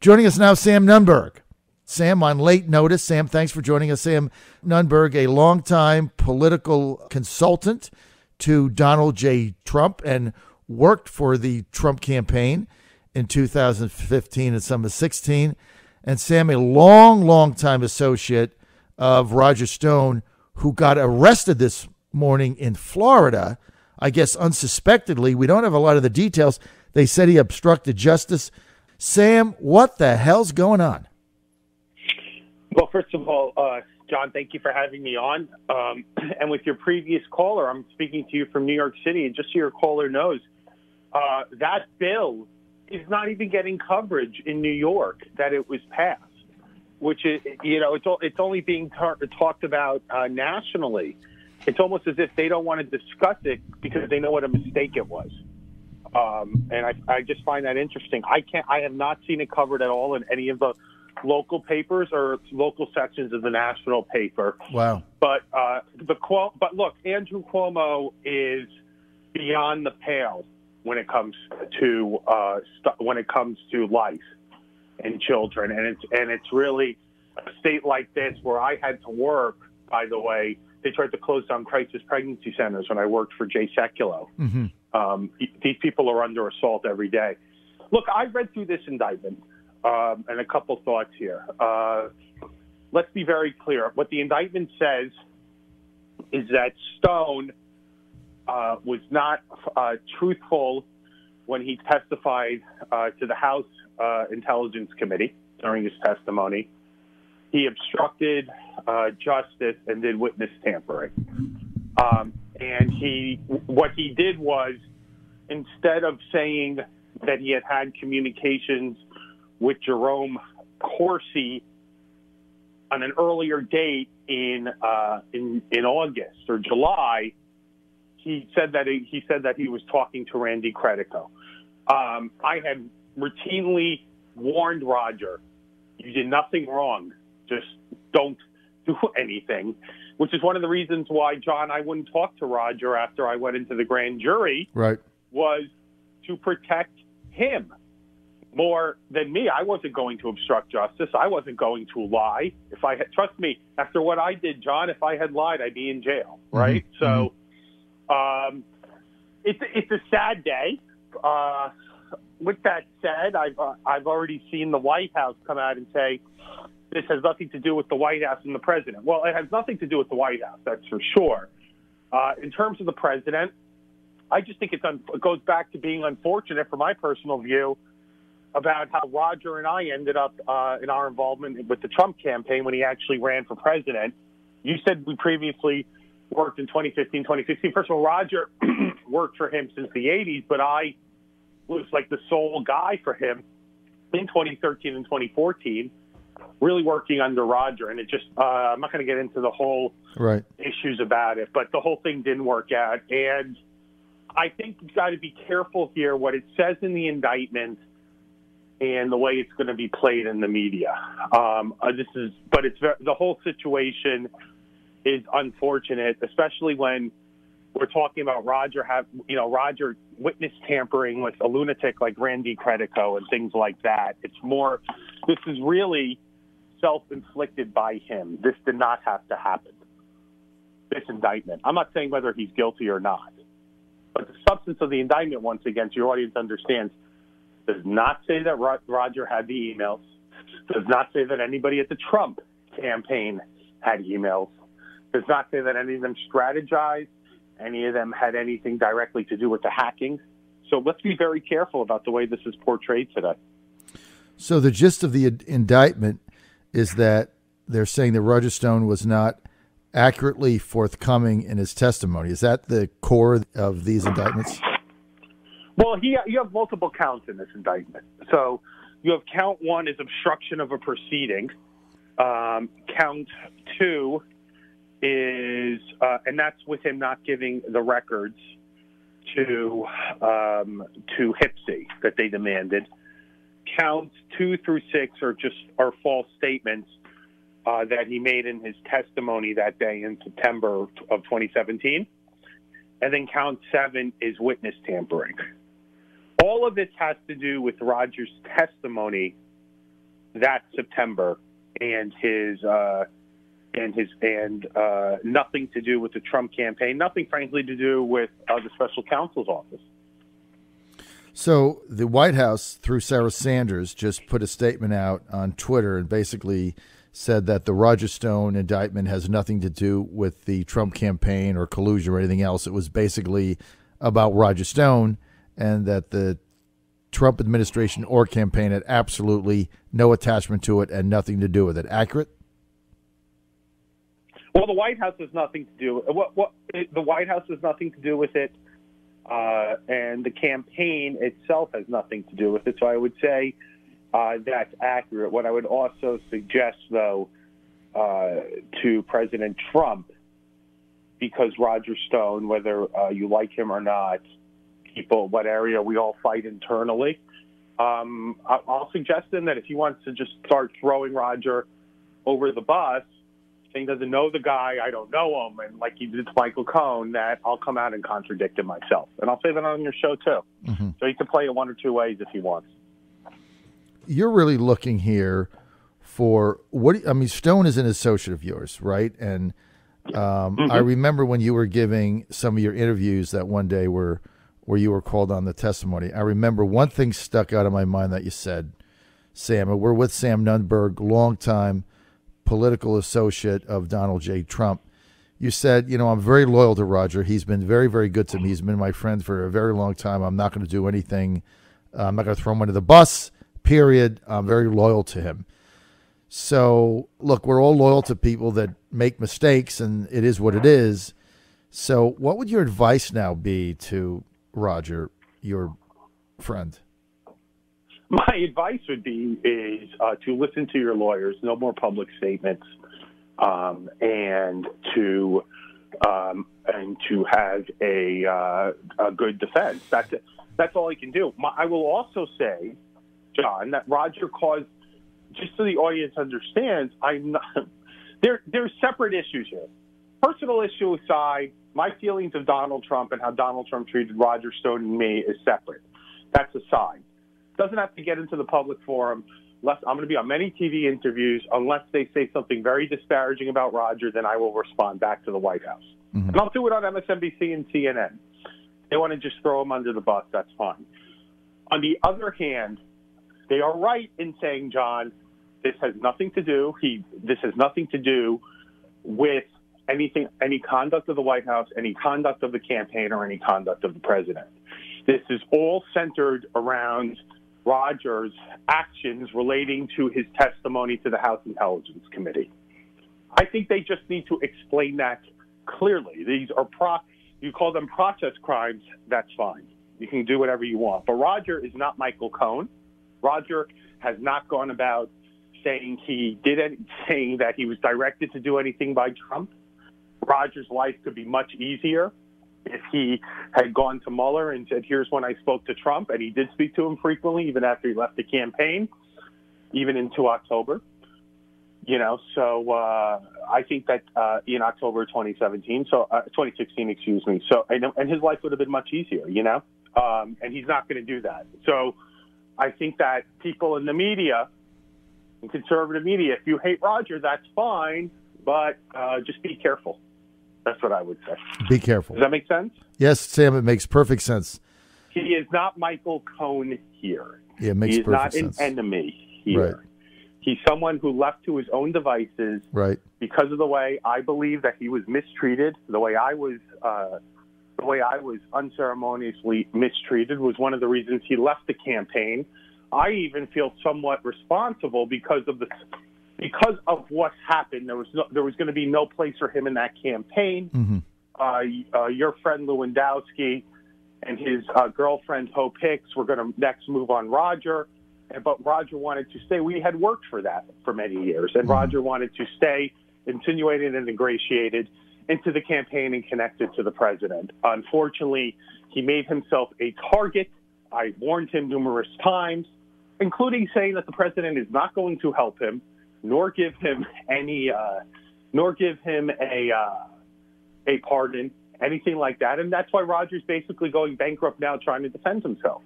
Joining us now, Sam Nunberg. Sam, on late notice. Sam, thanks for joining us. Sam Nunberg, a longtime political consultant to Donald J. Trump and worked for the Trump campaign in 2015 and some of 16. And Sam, a long time associate of Roger Stone, who got arrested this morning in Florida, I guess unsuspectedly. We don't have a lot of the details. They said he obstructed justice. Sam, what the hell's going on? Well, first of all, John, thank you for having me on. And with your previous caller, I'm speaking to you from New York City. And just so your caller knows, that bill is not even getting coverage in New York that it was passed, which is, it's only being talked about nationally. It's almost as if they don't want to discuss it because they know what a mistake it was. And I just find that interesting. I have not seen it covered at all in any of the local papers or local sections of the national paper. Wow. But look, Andrew Cuomo is beyond the pale when it comes to life and children, and it's really a state like this where I had to work. By the way, they tried to close down crisis pregnancy centers when I worked for Jay Sekulow. Mm-hmm. These people are under assault every day. Look, I read through this indictment, and a couple thoughts here. Let's be very clear. What the indictment says is that Stone was not truthful when he testified to the House Intelligence Committee during his testimony. He obstructed justice and did witness tampering. And what he did was, instead of saying that he had communications with Jerome Corsi on an earlier date in August or July, he said that he was talking to Randy Credico. I had routinely warned Roger, you did nothing wrong. Just don't do anything, which is one of the reasons why, John, I wouldn't talk to Roger after I went into the grand jury. Right. Was to protect him more than me. I wasn't going to obstruct justice. I wasn't going to lie. Trust me, after what I did, John, if I had lied, I'd be in jail. Right. Mm-hmm. So, it's a sad day. With that said, I've already seen the White House come out and say this has nothing to do with the White House and the president. Well, it has nothing to do with the White House, that's for sure. In terms of the president, I just think it goes back to being unfortunate, from my personal view, about how Roger and I ended up in our involvement with the Trump campaign when he actually ran for president. You said we previously worked in 2015, 2016. First of all, Roger worked for him since the 80s, but I was like the sole guy for him in 2013 and 2014, really working under Roger. And it just, I'm not going to get into the whole issues about it, but the whole thing didn't work out. And I think you've got to be careful here what it says in the indictment and the way it's going to be played in the media. The whole situation is unfortunate, especially when we're talking about Roger witness tampering with a lunatic like Randy Credico and things like that. This is really self-inflicted by him. This did not have to happen, this indictment. I'm not saying whether he's guilty or not, but the substance of the indictment, once again, so your audience understands, does not say that Roger had the emails, does not say that anybody at the Trump campaign had emails, does not say that any of them strategized, any of them had anything directly to do with the hacking. So let's be very careful about the way this is portrayed today. So the gist of the indictment is that they're saying that Roger Stone was not accurately forthcoming in his testimony. Is that the core of these indictments? Well, you have multiple counts in this indictment. So you have count one is obstruction of a proceeding. Count two is, and that's with him not giving the records to HIPSI that they demanded. Counts 2 through 6 are false statements that he made in his testimony that day in September of 2017. And then count 7 is witness tampering. All of this has to do with Roger's testimony that September and nothing to do with the Trump campaign, nothing, frankly, to do with the special counsel's office. So the White House, through Sarah Sanders, just put a statement out on Twitter and basically said that the Roger Stone indictment has nothing to do with the Trump campaign or collusion or anything else. It was basically about Roger Stone, and that the Trump administration or campaign had absolutely no attachment to it and nothing to do with it. Accurate? Well, the White House has nothing to do. The White House has nothing to do with it, and the campaign itself has nothing to do with it. So I would say that's accurate. What I would also suggest, though, to President Trump, because Roger Stone, whether you like him or not, people, what area we all fight internally, I'll suggest him that if he wants to just start throwing Roger over the bus, saying he doesn't know the guy, I don't know him, and like he did to Michael Cohen, that I'll come out and contradict him myself. And I'll say that on your show, too. Mm-hmm. So he can play it one or two ways if he wants. You're really looking here for Stone is an associate of yours, right? And mm-hmm. I remember when you were giving some of your interviews that one day where you were called on the testimony. I remember one thing stuck out of my mind that you said, Sam, and we're with Sam Nunberg, longtime political associate of Donald J. Trump. You said, I'm very loyal to Roger. He's been very, very good to me. He's been my friend for a very long time. I'm not going to do anything. I'm not going to throw him under the bus, period. I'm very loyal to him. So, look, we're all loyal to people that make mistakes, and it is what it is. So what would your advice now be to Roger, your friend? My advice would be to listen to your lawyers, no more public statements, and to have a good defense. That's all he can do. I will also say, John, that Roger caused, just so the audience understands, there's separate issues here. Personal issue aside, my feelings of Donald Trump and how Donald Trump treated Roger Stone and me is separate. That's aside. Doesn't have to get into the public forum. I'm going to be on many TV interviews. Unless they say something very disparaging about Roger, then I will respond back to the White House. Mm-hmm. And I'll do it on MSNBC and CNN. They want to just throw him under the bus, that's fine. On the other hand, they are right in saying, John, this has nothing to do with any conduct of the White House, any conduct of the campaign, or any conduct of the president. This is all centered around Roger's actions relating to his testimony to the House Intelligence Committee. I think they just need to explain that clearly. These are you call them process crimes, that's fine. You can do whatever you want. But Roger is not Michael Cohen. Roger has not gone about saying that he was directed to do anything by Trump. Roger's life could be much easier if he had gone to Mueller and said, here's when I spoke to Trump, and he did speak to him frequently, even after he left the campaign, even into October. So I think that in October 2016, excuse me. So, and his life would have been much easier, and he's not going to do that. So I think that people in the media, in conservative media, if you hate Roger, that's fine, but just be careful. That's what I would say. Be careful. Does that make sense? Yes, Sam, it makes perfect sense. He is not Michael Cohen here. Yeah, it makes perfect sense. He is not an enemy here. Right. He's someone who left to his own devices because of the way I believe that he was mistreated, the way I was unceremoniously mistreated was one of the reasons he left the campaign. I even feel somewhat responsible because of what happened. There was going to be no place for him in that campaign. Mm-hmm. Your friend Lewandowski and his girlfriend Hope Hicks were going to next move on Roger, but Roger wanted to stay. We had worked for that for many years, and mm-hmm. Roger wanted to stay insinuated and ingratiated into the campaign and connected to the president. Unfortunately, he made himself a target. I warned him numerous times, including saying that the president is not going to help him, nor give him a pardon, anything like that. And that's why Roger's basically going bankrupt now, trying to defend himself.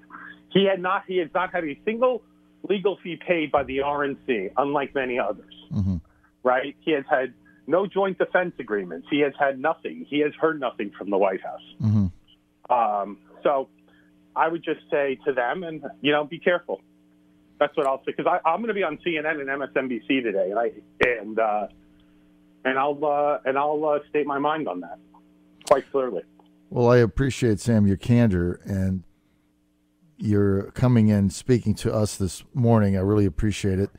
He has not had a single legal fee paid by the RNC, unlike many others, Mm-hmm. right? He has had no joint defense agreements. He has had nothing. He has heard nothing from the White House. Mm-hmm. So I would just say to them, and, be careful. That's what I'll say, because I'm going to be on CNN and MSNBC today, and I'll state my mind on that quite clearly. Well, I appreciate, Sam, your candor, and you're coming in speaking to us this morning. I really appreciate it.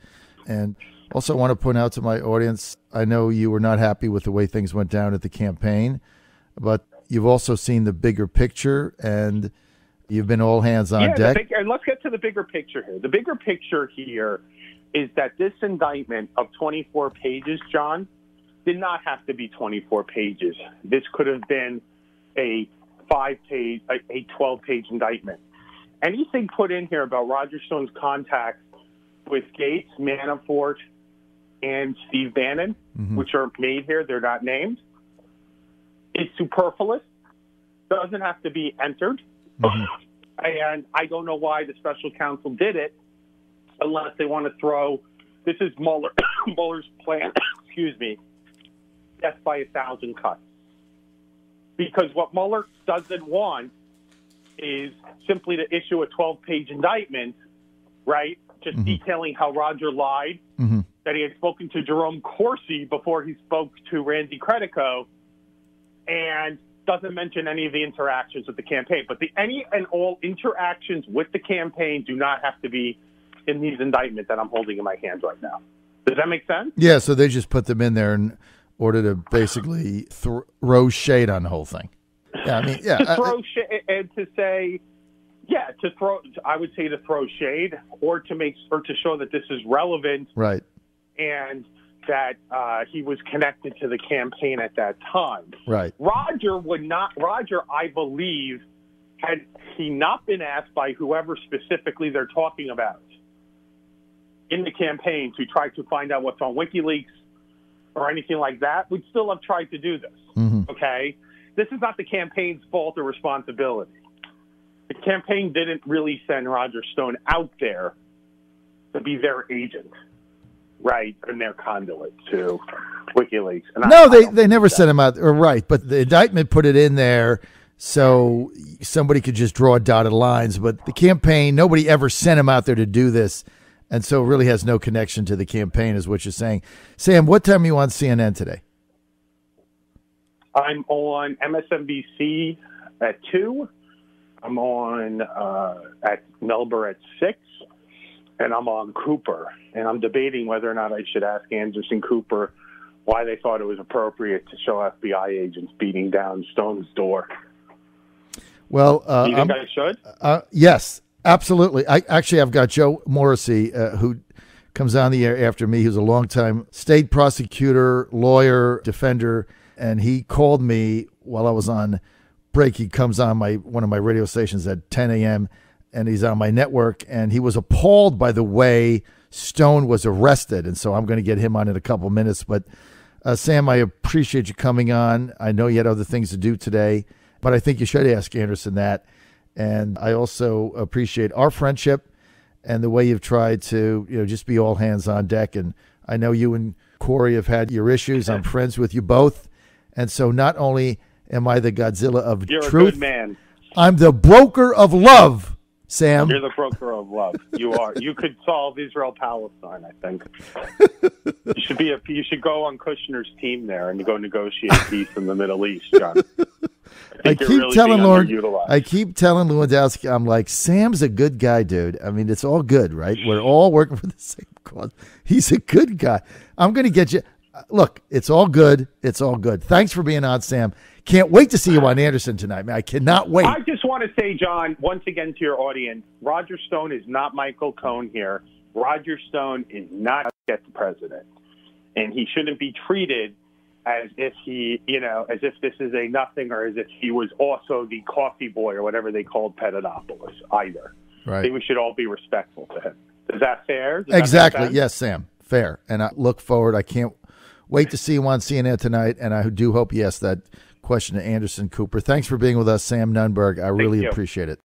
And also want to point out to my audience, I know you were not happy with the way things went down at the campaign, but you've also seen the bigger picture, and you've been all hands on deck. And let's get to the bigger picture here. The bigger picture here is that this indictment of 24 pages, John, did not have to be 24 pages. This could have been a 12-page indictment. Anything put in here about Roger Stone's contacts with Gates, Manafort, and Steve Bannon, Mm-hmm. which are made here, they're not named, is superfluous, doesn't have to be entered. Mm-hmm. And I don't know why the special counsel did it unless they want to throw, this is Mueller's plan, death by 1,000 cuts. Because what Mueller doesn't want is simply to issue a 12-page indictment, right, just Mm-hmm. detailing how Roger lied, Mm-hmm. that he had spoken to Jerome Corsi before he spoke to Randy Credico, and doesn't mention any of the interactions with the campaign. But any and all interactions with the campaign do not have to be in these indictments that I'm holding in my hands right now. Does that make sense? Yeah, so they just put them in there in order to basically throw shade on the whole thing. Yeah, I mean, yeah. To throw shade and to say, I would say to throw shade or to show that this is relevant. Right. And that he was connected to the campaign at that time. Right. Roger, I believe, had he not been asked by whoever specifically they're talking about in the campaign to try to find out what's on WikiLeaks or anything like that, would still have tried to do this. Mm-hmm. Okay? This is not the campaign's fault or responsibility. The campaign didn't really send Roger Stone out there to be their agent. Right, and their conduit to WikiLeaks. And no, they never sent him out. Or right, but the indictment put it in there so somebody could just draw dotted lines. But the campaign, nobody ever sent him out there to do this, and so it really has no connection to the campaign, is what you're saying. Sam, what time are you on CNN today? I'm on MSNBC at 2. I'm on at Nunberg at 6. And I'm on Cooper, and I'm debating whether or not I should ask Anderson Cooper why they thought it was appropriate to show FBI agents beating down Stone's door. Well, do you think I should? Yes, absolutely. I've got Joe Morrissey, who comes on the air after me, who's a longtime state prosecutor, lawyer, defender, and he called me while I was on break. He comes on one of my radio stations at 10 a.m., and he's on my network, and he was appalled by the way Stone was arrested, and so I'm going to get him on in a couple minutes. But, Sam, I appreciate you coming on. I know you had other things to do today, but I think you should ask Anderson that. And I also appreciate our friendship and the way you've tried to just be all hands on deck. And I know you and Corey have had your issues. I'm friends with you both. And so not only am I the Godzilla of You're truth, a good man. I'm the broker of love. Sam, you're the broker of love. You are. You could solve Israel-Palestine, I think. You should go on Kushner's team there and go negotiate peace in the Middle East, John. I keep telling Lewandowski, I'm like, Sam's a good guy, dude. I mean, it's all good, right? We're all working for the same cause. He's a good guy. I'm going to get you. Look, it's all good. It's all good. Thanks for being on, Sam. Can't wait to see you on Anderson tonight, man. I cannot wait. I just want to say, John, once again to your audience, Roger Stone is not Michael Cohen here. Roger Stone is not the president. And he shouldn't be treated as if as if this is a nothing or as if he was also the coffee boy or whatever they called Papadopoulos either. Right. I think we should all be respectful to him. Is that fair? Exactly. Yes, Sam. Fair. And I look forward. I can't wait to see you on CNN tonight. And I do hope you ask that question to Anderson Cooper. Thanks for being with us, Sam Nunberg. I really appreciate it.